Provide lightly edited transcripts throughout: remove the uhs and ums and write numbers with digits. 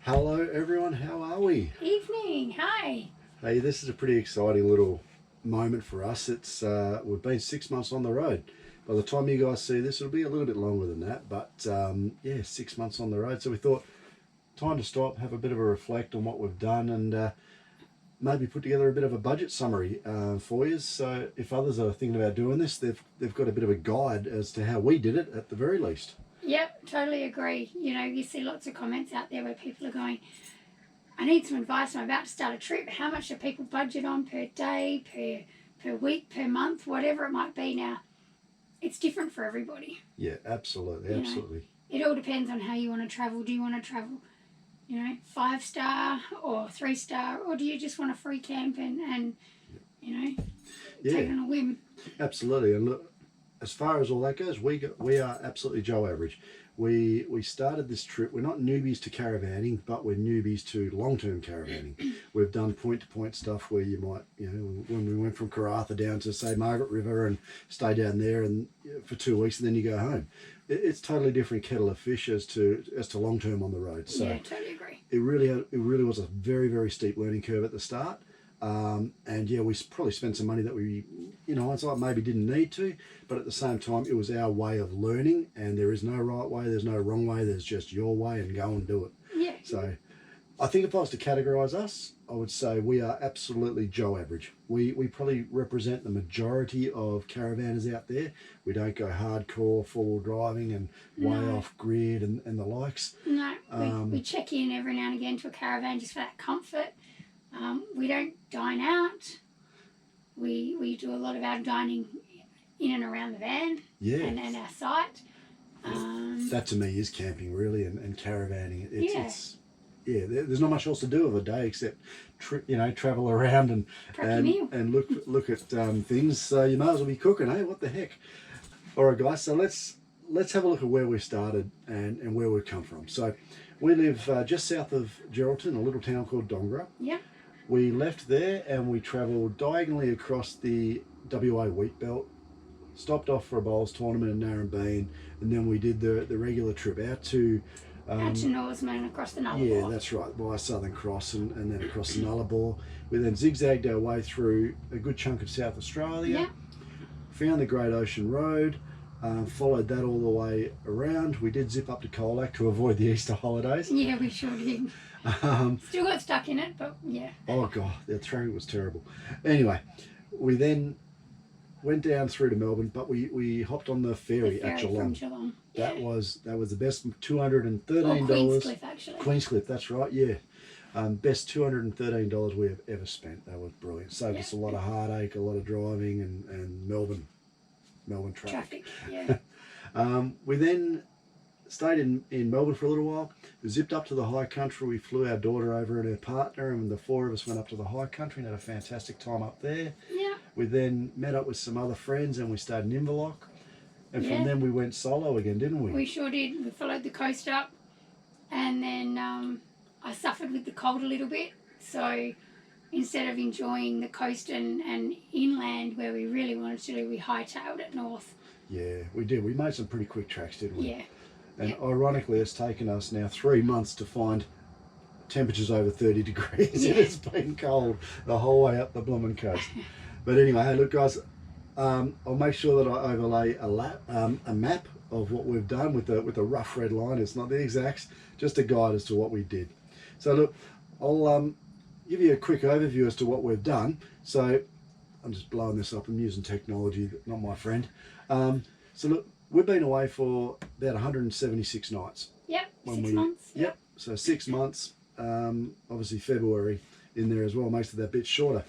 Hello everyone, how are we? Evening, hi. Hey, this is a pretty exciting little moment for us. It's we've been 6 months on the road. By the time you guys see this, it'll be a little bit longer than that, but yeah, 6 months on the road. So we thought, time to stop, have a bit of a reflect on what we've done, and maybe put together a bit of a budget summary for you. So if others are thinking about doing this, they've got a bit of a guide as to how we did it at the very least. Yep, totally agree. You know, you see lots of comments out there where people are going, I need some advice, I'm about to start a trip. How much do people budget on per day, per week, per month, whatever it might be now? It's different for everybody. Yeah, absolutely, absolutely. It all depends on how you want to travel. Do you want to travel, 5-star or 3-star, or do you just want a free camp and take it on a whim? Absolutely. And look, as far as all that goes, we are absolutely Joe average. We started this trip. We're not newbies to caravanning, but we're newbies to long-term caravanning. We've done point-to-point stuff where you might, when we went from Karratha down to, say, Margaret River and stay down there and for 2 weeks and then you go home. It's totally different kettle of fish as to long-term on the road. So yeah, totally agree. It really was a very, very steep learning curve at the start. And yeah, we probably spent some money that we, hindsight, maybe didn't need to, but at the same time, it was our way of learning, and there is no right way, there's no wrong way, there's just your way, and go and do it. Yeah. So I think if I was to categorise us, I would say we are absolutely Joe average. We probably represent the majority of caravanners out there. We don't go hardcore four-wheel driving and way off grid and the likes. No, we check in every now and again to a caravan just for that comfort. We don't dine out. We do a lot of our dining in and around the van and our site. That to me is camping really and caravanning. There's not much else to do of a day except travel around and look at things. So you might as well be cooking, eh? What the heck? All right, guys. So let's have a look at where we started and where we've come from. So we live just south of Geraldton, a little town called Dongra. Yeah. We left there and we travelled diagonally across the WA wheat belt, stopped off for a bowls tournament in Narrabeen, and then we did the regular trip out to Norseman and across the Nullarbor. Yeah, that's right, by Southern Cross and then across the Nullarbor. We then zigzagged our way through a good chunk of South Australia, found the Great Ocean Road, followed that all the way around. We did zip up to Colac to avoid the Easter holidays. Yeah, we sure did. Still got stuck in it, but yeah. Oh God, the traffic was terrible. Anyway, we then went down through to Melbourne, but we hopped on the ferry at Geelong. From Geelong. That was the best $213. Queenscliff, actually. Queenscliff, that's right, yeah. Best $213 we have ever spent. That was brilliant. Saved us a lot of heartache, a lot of driving, and Melbourne traffic. Yeah. We then stayed in Melbourne for a little while. We zipped up to the high country. We flew our daughter over and her partner, and the four of us went up to the high country and had a fantastic time up there. Yeah. We then met up with some other friends and we stayed in Inverloch. And from then we went solo again, didn't we? We sure did. We followed the coast up, and then I suffered with the cold a little bit. So instead of enjoying the coast and inland where we really wanted to do, we hightailed it north. Yeah, we did. We made some pretty quick tracks, didn't we? Yeah. And ironically, it's taken us now 3 months to find temperatures over 30 degrees. Yeah. It's been cold the whole way up the blooming coast. But anyway, hey, look, guys, I'll make sure that I overlay a map of what we've done with a rough red line. It's not the exacts, just a guide as to what we did. So look, I'll give you a quick overview as to what we've done. So I'm just blowing this up. I'm using technology, not my friend. So look, we've been away for about 176 nights. Yep, 6 months. Yep, so 6 months. Obviously February in there as well, makes it that bit shorter.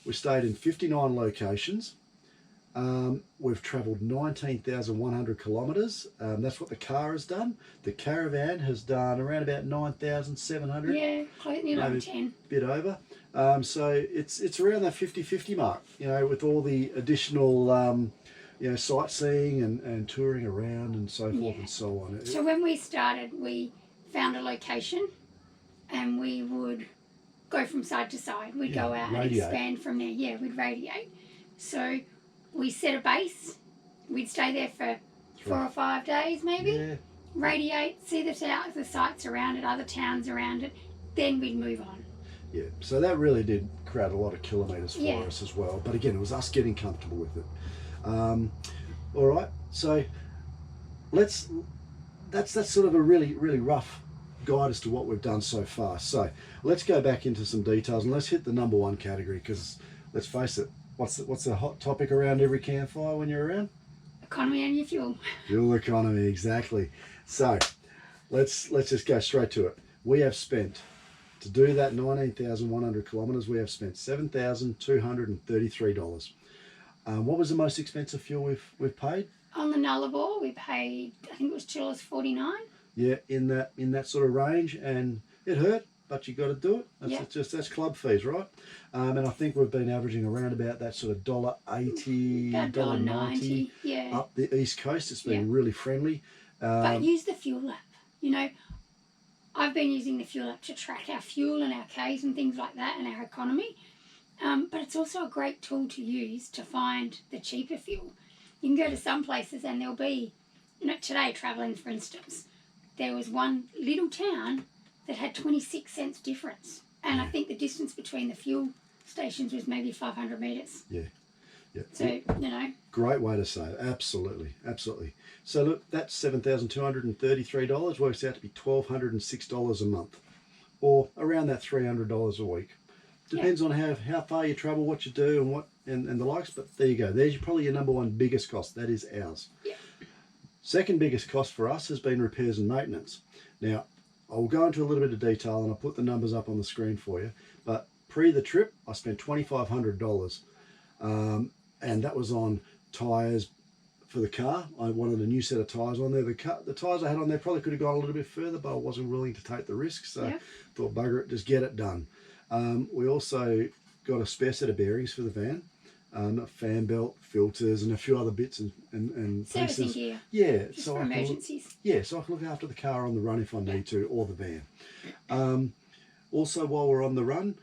We stayed in 59 locations. We've travelled 19,100 kilometres. That's what the car has done. The caravan has done around about 9,700. Yeah, nearly over 10. Bit over. So it's around that 50-50 mark, with all the additional sightseeing and touring around and so forth and so on. So when we started, we found a location and we would go from side to side. We'd go out and expand from there. Yeah, we'd radiate. So we set a base. We'd stay there for 4 or 5 days maybe. Yeah. radiate, see the sites around it, other towns around it, then we'd move on. Yeah, so that really did create a lot of kilometres for Yeah. us as well. But again, it was us getting comfortable with it. All right, so that's sort of a really rough guide as to what we've done so far. So let's go back into some details and let's hit the number one category, because let's face it, what's the hot topic around every campfire when you're around? Economy and your fuel. Fuel economy, exactly. So let's just go straight to it. We have spent, to do that 19,100 kilometres, we have spent $7,233. What was the most expensive fuel we've paid? On the Nullarbor, we paid, I think it was $2.49. Yeah, in that sort of range, and it hurt, but you got to do it. That's club fees, right? And I think we've been averaging around about that sort of $1.80, $1.90 yeah. up the east coast. It's been really friendly. But use the fuel app. You know, I've been using the fuel app to track our fuel and our Ks and things like that and our economy. But it's also a great tool to use to find the cheaper fuel. You can go to some places and there'll be, you know, today travelling, for instance, there was one little town that had 26 cents difference. And I think the distance between the fuel stations was maybe 500 metres. Yeah. So, you know. Great way to save. Absolutely. So look, that's $7,233 works out to be $1,206 a month, or around that $300 a week. Depends on how far you travel, what you do, and the likes. But there you go. There's probably your number one biggest cost. That is ours. Yeah. Second biggest cost for us has been repairs and maintenance. Now, I'll go into a little bit of detail and I'll put the numbers up on the screen for you. But pre the trip, I spent $2,500, and that was on tyres for the car. I wanted a new set of tyres on there. The tyres I had on there probably could have gone a little bit further, but I wasn't willing to take the risk, so thought, bugger it, just get it done. We also got a spare set of bearings for the van, fan belt, filters, and a few other bits and Servicing pieces. gear. Yeah, Just for emergencies. So I can look after the car on the run if I need to, or the van. Also, while we're on the run,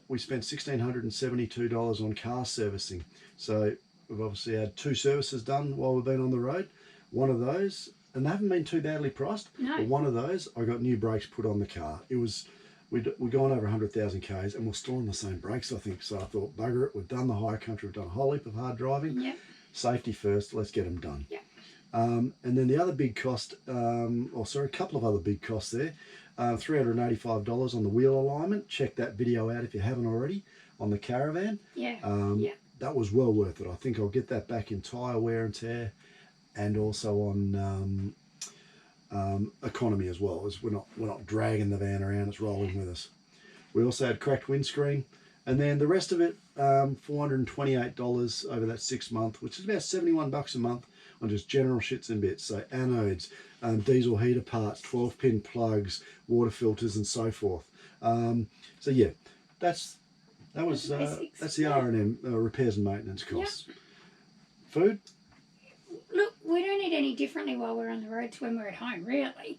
we spent $1,672 on car servicing. So we've obviously had 2 services done while we've been on the road. One of those, and they haven't been too badly priced, but one of those, I got new brakes put on the car. It was, we'd gone over 100,000 Ks and we're still on the same brakes, I think. So I thought, bugger it, we've done the high country, we've done a whole heap of hard driving. Yeah. Safety first, let's get them done. Yeah. And then the other big cost, a couple of other big costs there. $385 on the wheel alignment. Check that video out if you haven't already on the Caravan. Yeah. That was well worth it. I think I'll get that back in tyre wear and tear, and also on economy as well, as we're not dragging the van around, it's rolling with us. We also had cracked windscreen, and then the rest of it, $428 over that 6 month, which is about $71 a month on just general shits and bits. So anodes, diesel heater parts, 12-pin plugs, water filters, and so forth. So yeah, that's the R&M, repairs and maintenance costs. Yep. Food? Look, we don't eat any differently while we're on the road to when we're at home, really.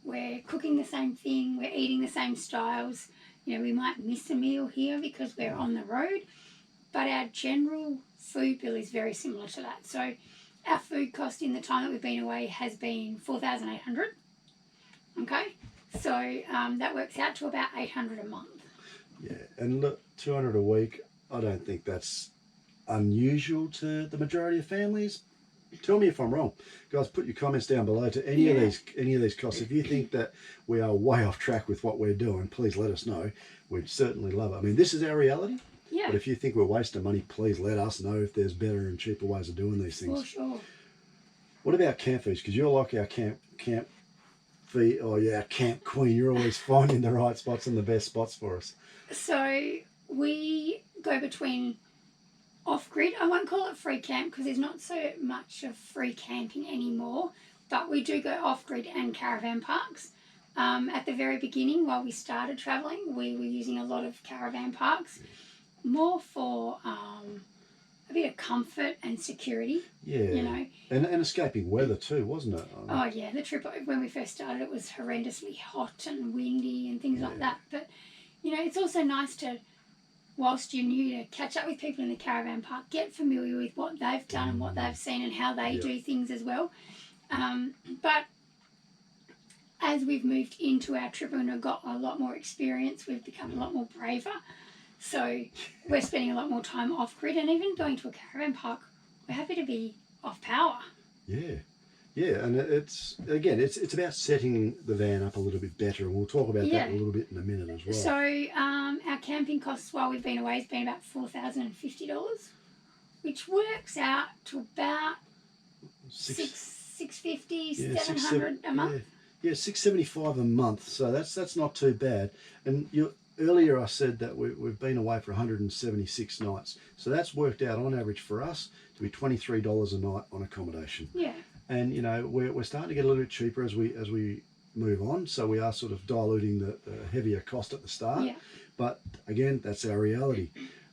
We're cooking the same thing, we're eating the same styles. You know, we might miss a meal here because we're on the road, but our general food bill is very similar to that. So our food cost in the time that we've been away has been $4,800. Okay, so that works out to about $800 a month. Yeah, and look, $200 a week, I don't think that's unusual to the majority of families. Tell me if I'm wrong. Guys, put your comments down below to any of these costs. If you think that we are way off track with what we're doing, please let us know. We'd certainly love it. I mean, this is our reality. Yeah. But if you think we're wasting money, please let us know if there's better and cheaper ways of doing these things. For sure. What about camp fees? Because you're like our camp fee, or camp queen. You're always finding the right spots and the best spots for us. So we go between off-grid. I won't call it free camp because there's not so much of free camping anymore, but we do go off-grid and caravan parks. At the very beginning, while we started travelling, we were using a lot of caravan parks, more for a bit of comfort and security. Yeah. You know. And escaping weather too, wasn't it? Oh yeah, the trip when we first started, it was horrendously hot and windy and things like that. But you know, it's also nice to, whilst you're new, to catch up with people in the caravan park, get familiar with what they've done and what they've seen and how they do things as well. But as we've moved into our trip and have got a lot more experience, we've become a lot more braver. So we're spending a lot more time off grid, and even going to a caravan park, we're happy to be off power. Yeah. Yeah, and it's about setting the van up a little bit better, and we'll talk about that a little bit in a minute as well. So our camping costs while we've been away has been about $4,050, which works out to about $650, $700 a month. Yeah, $675 a month. So that's not too bad. And earlier I said that we've been away for 176 nights. So that's worked out on average for us to be $23 a night on accommodation. Yeah. And we're starting to get a little bit cheaper as we move on. So we are sort of diluting the heavier cost at the start. Yeah. But again, that's our reality.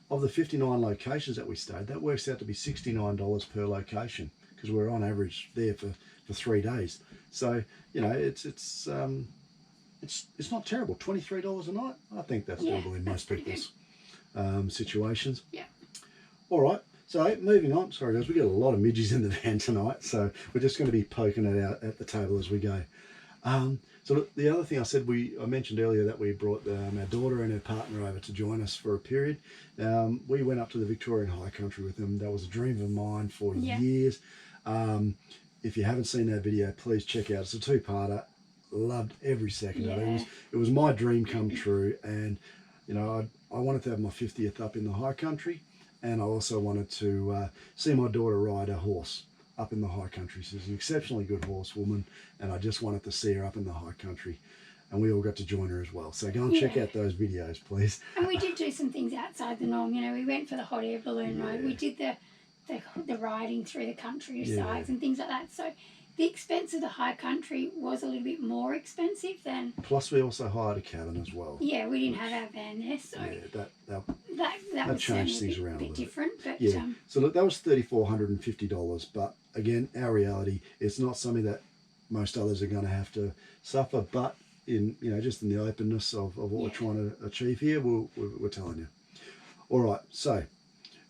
Of the 59 locations that we stayed, that works out to be $69 per location, because we're on average there for 3 days. So it's not terrible. $23 a night, I think that's doable in most people's situations. Yeah. All right. So moving on. Sorry guys, we got a lot of midges in the van tonight, so we're just going to be poking it out at the table as we go. So look, the other thing I mentioned earlier that we brought our daughter and her partner over to join us for a period. We went up to the Victorian High Country with them. That was a dream of mine for years. If you haven't seen that video, please check out. It's a two-parter. Loved every second of it. It was my dream come true, and I wanted to have my 50th up in the High Country, and I also wanted to see my daughter ride a horse up in the High Country. She's an exceptionally good horsewoman, and I just wanted to see her up in the High Country, and we all got to join her as well. So go and check out those videos, please. And we did do some things outside the norm. We went for the hot air balloon ride. We did the riding through the countrysides and things like that. So the expense of the High Country was a little bit more expensive than... Plus we also hired a cabin as well. Yeah, we didn't have our van there, so... Yeah, that was changed things around a bit different. But, so look, that was $3,450, but again, our reality, it's not something that most others are going to have to suffer, but in just in the openness of what we're trying to achieve here, we're telling you. All right, so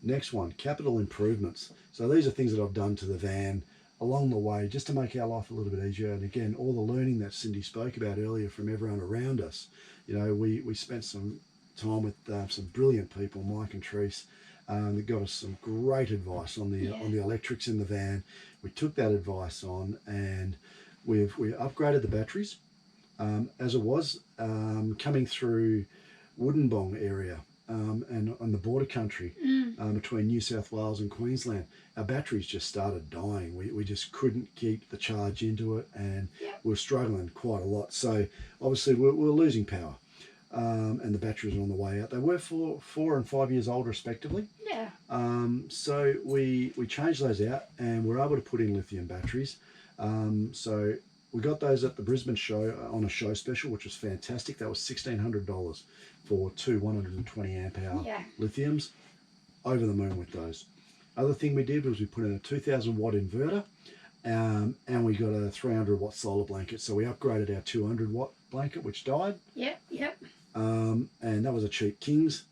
next one, capital improvements. So these are things that I've done to the van along the way just to make our life a little bit easier. And again, all the learning that Cindy spoke about earlier from everyone around us. We spent some time with some brilliant people, Mike and Treese, that got us some great advice on the electrics in the van. We took that advice on, and we upgraded the batteries as it was coming through Woodinbong area. And on the border country between New South Wales and Queensland, our batteries just started dying. We just couldn't keep the charge into it, and we were struggling quite a lot. So obviously we're losing power, and the batteries are on the way out. They were 4 and 5 years old respectively. Yeah. So we changed those out, and we're able to put in lithium batteries. So we got those at the Brisbane show on a show special, which was fantastic. That was $1,600 for two 120 amp hour lithiums. Over the moon with those. Other thing we did was we put in a 2,000 watt inverter, and we got a 300 watt solar blanket. So we upgraded our 200 watt blanket, which died. Yep. And that was a cheap Kings.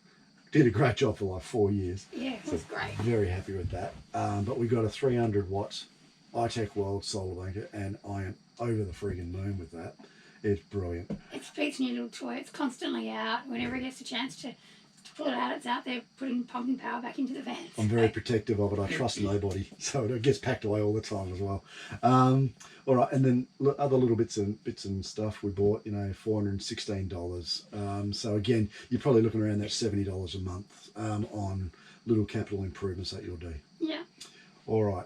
Did a great job for like 4 years. Yeah, it was great. Very happy with that. But we got a 300 watts iTech World solar blanket, and I am over the friggin' moon with that. It's brilliant. It's Pete's new little toy. It's constantly out. Whenever it gets a chance to pull it out, it's out there pumping power back into the van. I'm very protective of it. I trust nobody, so it gets packed away all the time as well. All right, and then other little bits and stuff we bought. $416. So again, you're probably looking around that $70 a month on little capital improvements that you'll do. Yeah. All right.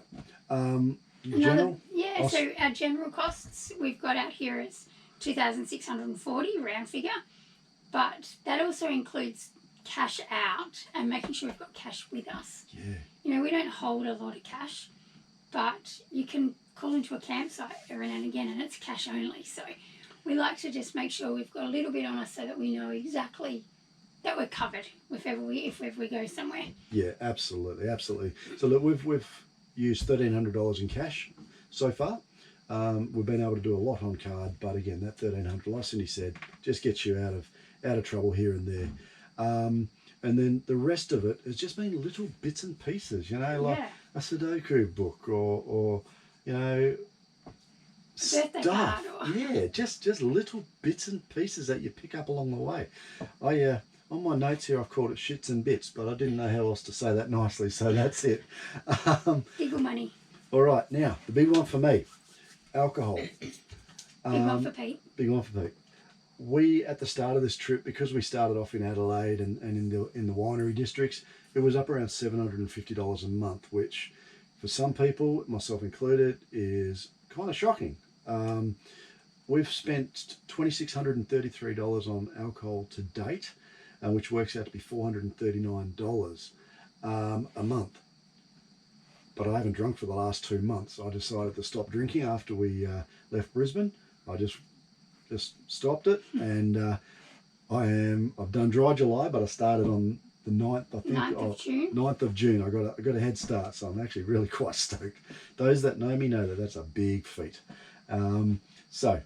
So our general costs we've got out here is $2,640 round figure, but that also includes cash out and making sure we've got cash with us. Yeah. We don't hold a lot of cash, but you can call into a campsite every now and again, and it's cash only. So we like to just make sure we've got a little bit on us so that we know exactly that we're covered if ever we go somewhere. Yeah, absolutely. So look, we've used $1,300 in cash so far. We've been able to do a lot on card, but again, that $1,300, like Cindy said, just gets you out of trouble here and there. And then the rest of it has just been little bits and pieces, like a Sudoku book, or birthday card or... Yeah, just little bits and pieces that you pick up along the way. I on my notes here I've called it shits and bits, but I didn't know how else to say that nicely, so that's it. Giggle money. All right, now the big one for me, alcohol. Big one for Pete. Big one for Pete. We, at the start of this trip, because we started off in Adelaide and in the winery districts, it was up around $750 a month, which for some people, myself included, is kind of shocking. We've spent $2,633 on alcohol to date, which works out to be $439 a month. But I haven't drunk for the last 2 months. I decided to stop drinking after we left Brisbane. I just stopped it, and I've done dry July, but I started on the 9th, I think. 9th of June. 9th of June. I got a head start, so I'm actually really quite stoked. Those that know me know that that's a big feat. So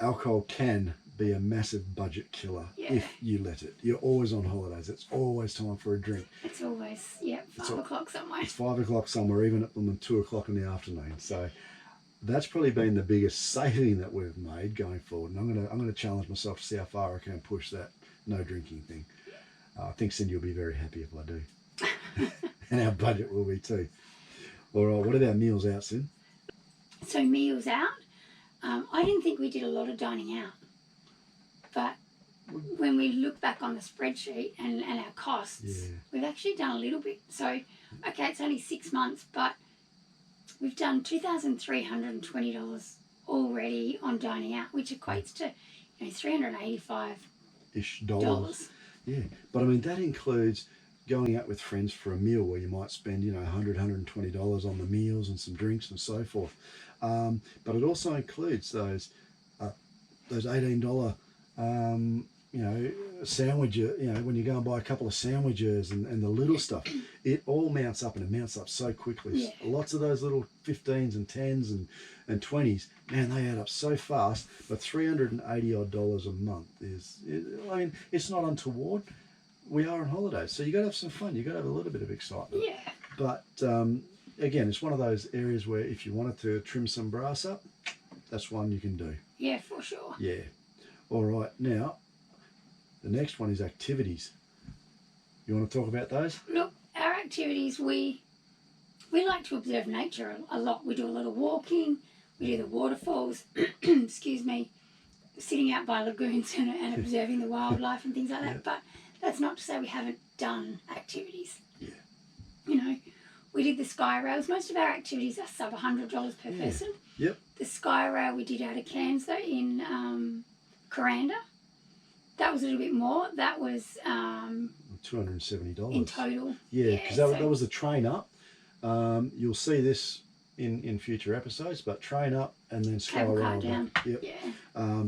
alcohol can be a massive budget killer if you let it. You're always on holidays. It's always time for a drink. It's always 5 o'clock somewhere. It's 5 o'clock somewhere, even at 2 o'clock in the afternoon. So that's probably been the biggest saving that we've made going forward. And I'm gonna challenge myself to see how far I can push that no drinking thing. I think Cindy will be very happy if I do. And our budget will be too. All right, what about meals out, Sin? So meals out, I didn't think we did a lot of dining out. But when we look back on the spreadsheet and our costs, we've actually done a little bit. So, okay, it's only 6 months, but we've done $2,320 already on dining out, which equates to $385-ish dollars. Yeah, but I mean, that includes going out with friends for a meal where you might spend, $100, $120 on the meals and some drinks and so forth. But it also includes those $18 sandwiches, when you go and buy a couple of sandwiches and the little stuff, it all mounts up, and it mounts up so quickly. Yeah. Lots of those little 15s and 10s and 20s, man, they add up so fast. But $380 odd a month it's not untoward. We are on holidays, so you got to have some fun. You got to have a little bit of excitement. Yeah. But again, it's one of those areas where if you wanted to trim some brass up, that's one you can do. Yeah, for sure. Yeah. All right, now, the next one is activities. You want to talk about those? Look, our activities, we like to observe nature a lot. We do a lot of walking, we do the waterfalls, excuse me, sitting out by lagoons and observing the wildlife and things like that. But that's not to say we haven't done activities. Yeah. We did the sky rails. Most of our activities are sub $100 per person. Yep. The sky rail we did out of Cairns though in Coranda. That was a little bit more. That was $270 in total. Yeah, because that was the train up. You'll see this in future episodes, but train up and then sky rail down. Yep. Yeah.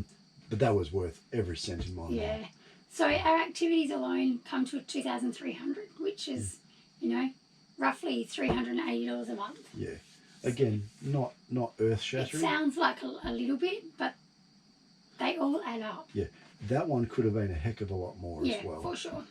But that was worth every cent in my mind. Yeah. So our activities alone come to $2,300, which is, roughly $380 a month. Yeah. Again, not earth shattering. It sounds like a little bit, but they all add up. Yeah. That one could have been a heck of a lot more as well. Yeah, for sure.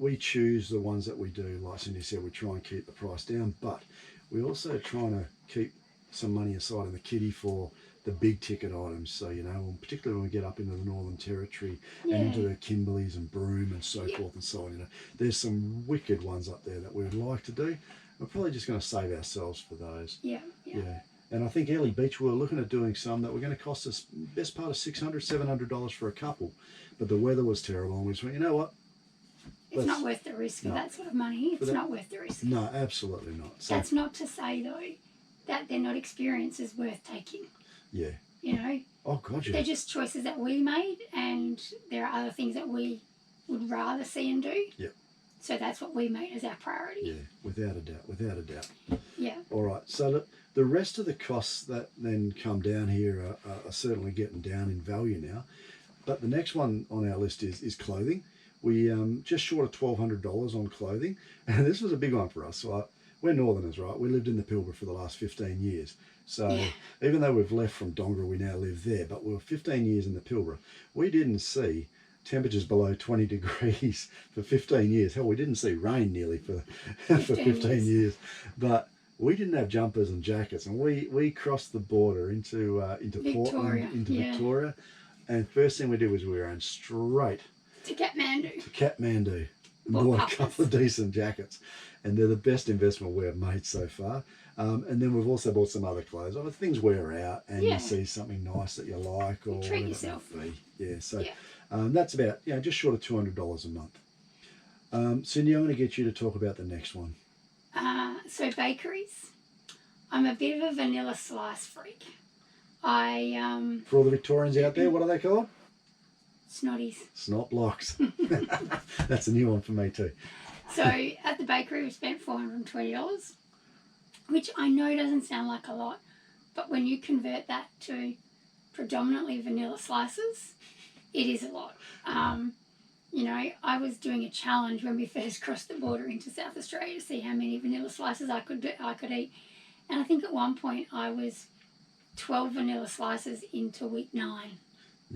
We choose the ones that we do, like Cindy said, we try and keep the price down, but we also trying to keep some money aside in the kitty for the big ticket items. So, particularly when we get up into the Northern Territory and into the Kimberleys and Broome and so forth and so on, there's some wicked ones up there that we would like to do. We're probably just going to save ourselves for those. Yeah. And I think Early Beach, we were looking at doing some that were going to cost us best part of $600, $700 for a couple. But the weather was terrible, and we just went, you know what? It's not worth the risk for that sort of money. It's not worth the risk. No, absolutely not. So, that's not to say, though, that they're not experiences worth taking. Yeah. Oh, God, yeah. They're just choices that we made, and there are other things that we would rather see and do. Yep. So that's what we made as our priority. Yeah, without a doubt. Yeah. All right, so the rest of the costs that then come down here are certainly getting down in value now. But the next one on our list is clothing. We just short of $1,200 on clothing. And this was a big one for us. So we're Northerners, right? We lived in the Pilbara for the last 15 years. So even though we've left from Dongara, we now live there. But we were 15 years in the Pilbara. We didn't see temperatures below 20 degrees for 15 years. Hell, we didn't see rain nearly for 15 years. But we didn't have jumpers and jackets, and we crossed the border into Victoria, Portland, into yeah. Victoria, and first thing we did was we ran straight To Kathmandu. to Kathmandu and Bought bought a puffers. couple of decent jackets, and they're the best investment we've made so far. And then we've also bought some other clothes. If things wear out and Yeah. you see something nice that you like, or treat whatever it yourself. might be. Yeah, so Yeah. that's about just short of $200 a month. Cindy, I'm going to get you to talk about the next one. So bakeries. I'm a bit of a vanilla slice freak. I For all the Victorians out there, what are they called? snotties. Snot blocks. That's a new one for me too. So at the bakery we spent $420, which I know doesn't sound like a lot, but when you convert that to predominantly vanilla slices, it is a lot. I was doing a challenge when we first crossed the border into South Australia to see how many vanilla slices I could eat, and I think at one point I was 12 vanilla slices into week 9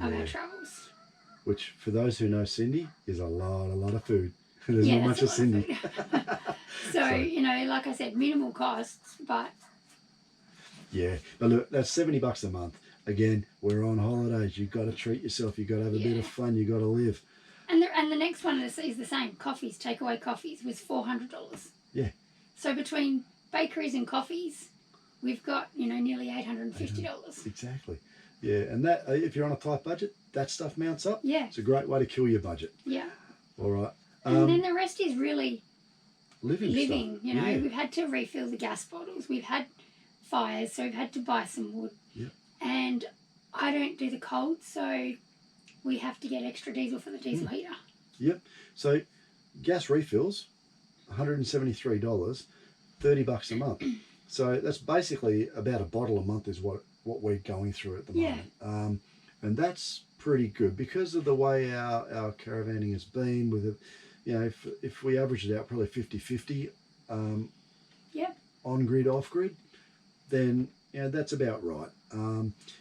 of our travels. Which, for those who know Cindy, is a lot of food. There's not much of that's a lot Cindy. of food. So, like I said, minimal costs, but Yeah, but look, that's $70 a month. Again, we're on holidays. You've got to treat yourself. You've got to have a bit of fun. You've got to live. and the next one is the same. Coffees, takeaway coffees, was $400. Yeah. So between bakeries and coffees, we've got nearly $850. Exactly. Yeah, and that if you're on a tight budget, that stuff mounts up. Yeah. It's a great way to kill your budget. Yeah. All right. And then the rest is really living. living. Yeah. We've had to refill the gas bottles. We've had fires, so we've had to buy some wood. Yep. And I don't do the cold, so we have to get extra diesel for the diesel heater. Yep. So gas refills, $173, $30 a month. So that's basically about a bottle a month is what we're going through at the moment. And that's pretty good because of the way our caravanning has been with it. If we average it out probably 50-50 on grid, off grid, then that's about right.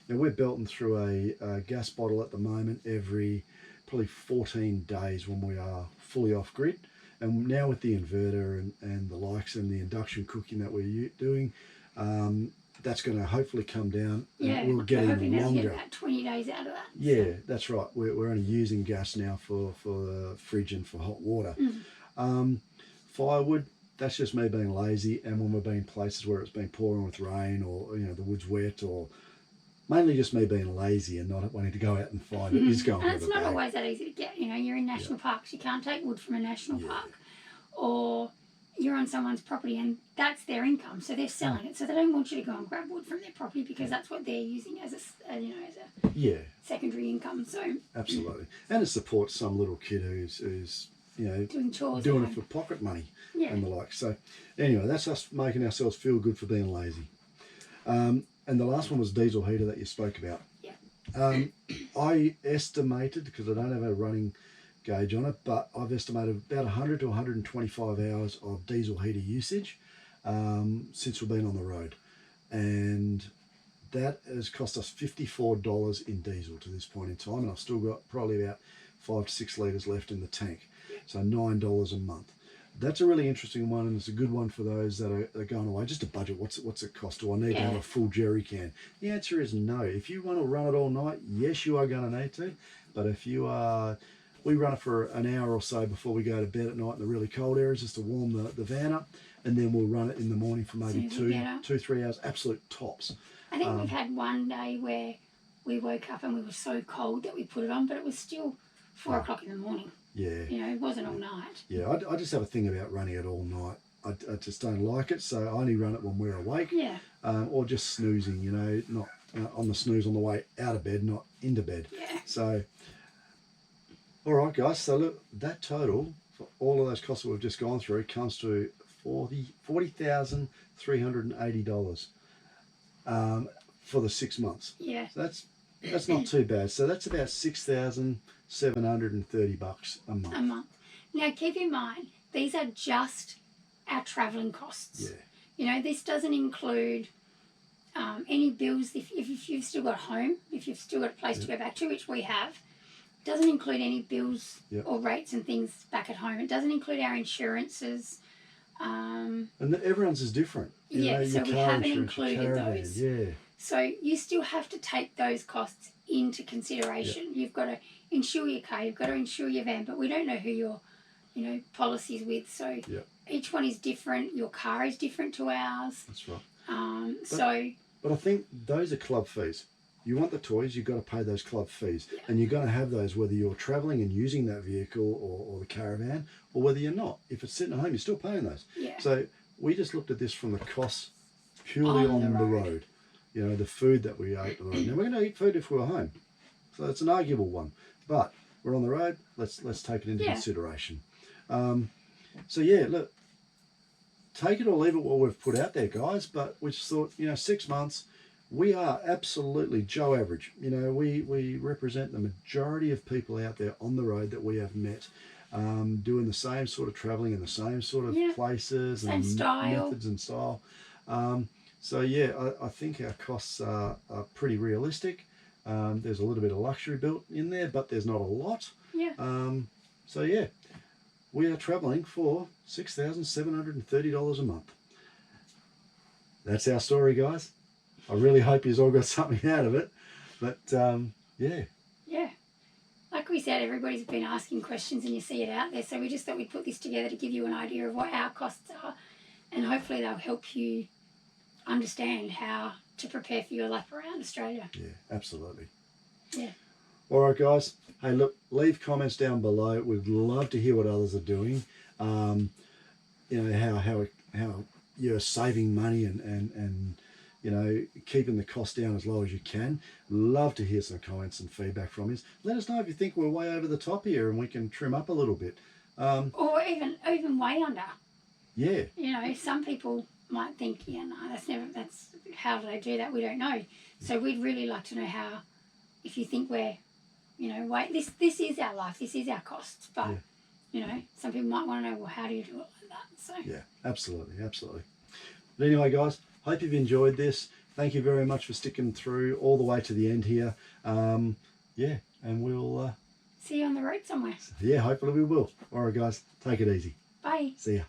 We're belting through a gas bottle at the moment every probably 14 days when we are fully off grid. And now with the inverter and the likes and the induction cooking that we're doing, that's going to hopefully come down. And we'll get even longer. Get about 20 days out of that. Yeah, that's right. We're only using gas now for the fridge and for hot water. Firewood, that's just me being lazy. And when we've been places where it's been pouring with rain or the wood's wet, or mainly just me being lazy and not wanting to go out and find it, is going and to it's the not bag. always that easy to get. You're in national parks. You can't take wood from a national park. Or you're on someone's property and that's their income, so they're selling it. So they don't want you to go and grab wood from their property because that's what they're using as a secondary income. So absolutely, and it supports some little kid who's doing chores, doing it for pocket money and the like. So anyway, that's us making ourselves feel good for being lazy. And the last one was diesel heater that you spoke about. Yeah. I estimated, because I don't have a running gauge on it, but I've estimated about 100 to 125 hours of diesel heater usage since we've been on the road, and that has cost us $54 in diesel to this point in time, and I've still got probably about 5 to 6 litres left in the tank, so $9 a month. That's a really interesting one, and it's a good one for those that are going away. Just a budget, what's it cost? Do I need to have a full jerry can? The answer is no. If you want to run it all night, yes, you are going to need to, but if you are... We run it for an hour or so before we go to bed at night in the really cold areas just to warm the van up, and then we'll run it in the morning for maybe 2-3 hours, absolute tops. I think we've had one day where we woke up and we were so cold that we put it on, but it was still 4 o'clock in the morning. Yeah. It wasn't all night. Yeah, I just have a thing about running it all night. I just don't like it, so I only run it when we're awake. Yeah. Or just snoozing, not on the snooze on the way out of bed, not into bed. Yeah. So... all right, guys, so look, that total for all of those costs that we've just gone through comes to $40,380 for the 6 months. Yeah. So that's not too bad. So that's about $6,730 a month. A month. Now, keep in mind, these are just our travelling costs. Yeah. This doesn't include any bills if you've still got a home, if you've still got a place to go back to, which we have. Doesn't include any bills or rates and things back at home. It doesn't include our insurances. And everyone's is different. you know, so your we car haven't insurance, your included caravan. those. Yeah, So you still have to take those costs into consideration. You've got to insure your car, you've got to insure your van, but we don't know who your, you know, policy is with. So each one is different. Your car is different to ours. that's right. But I think those are club fees. You want the toys, you've got to pay those club fees. And you're going to have those whether you're travelling and using that vehicle or the caravan, or whether you're not. If it's sitting at home, you're still paying those. Yeah. So we just looked at this from the costs purely on the road. You know, the food that we ate on the road. Now, we're going to eat food if we're home. So it's an arguable one. But we're on the road, let's take it into consideration. So yeah, look, take it or leave it what we've put out there, guys. But we just thought, you know, 6 months, we are absolutely Joe average. You know, we represent the majority of people out there on the road that we have met, doing the same sort of travelling in the same sort of places same and style. methods and style. So yeah, I think our costs are pretty realistic. There's a little bit of luxury built in there, but there's not a lot. Yeah. So yeah, we are travelling for $6,730 a month. That's our story, guys. I really hope you've all got something out of it. But yeah. Yeah. Like we said, everybody's been asking questions and you see it out there. So we just thought we'd put this together to give you an idea of what our costs are. And hopefully they'll help you understand how to prepare for your lap around Australia. Yeah, absolutely. Yeah. All right, guys. Hey, look, leave comments down below. We'd love to hear what others are doing. You know, how you're saving money and you know, keeping the cost down as low as you can. Love to hear some comments and feedback from you. Let us know if you think we're way over the top here and we can trim up a little bit. Or even way under. Yeah. You know, some people might think, that's how do they do that? We don't know. So we'd really like to know how, if you think we're, you know, this is our life, this is our costs, but you know, some people might want to know, well, how do you do it like that? So yeah, absolutely. But anyway, guys, hope you've enjoyed this. Thank you very much for sticking through all the way to the end here. Yeah, and we'll see you on the road somewhere. yeah, hopefully we will. All right, guys, take it easy. Bye. See ya.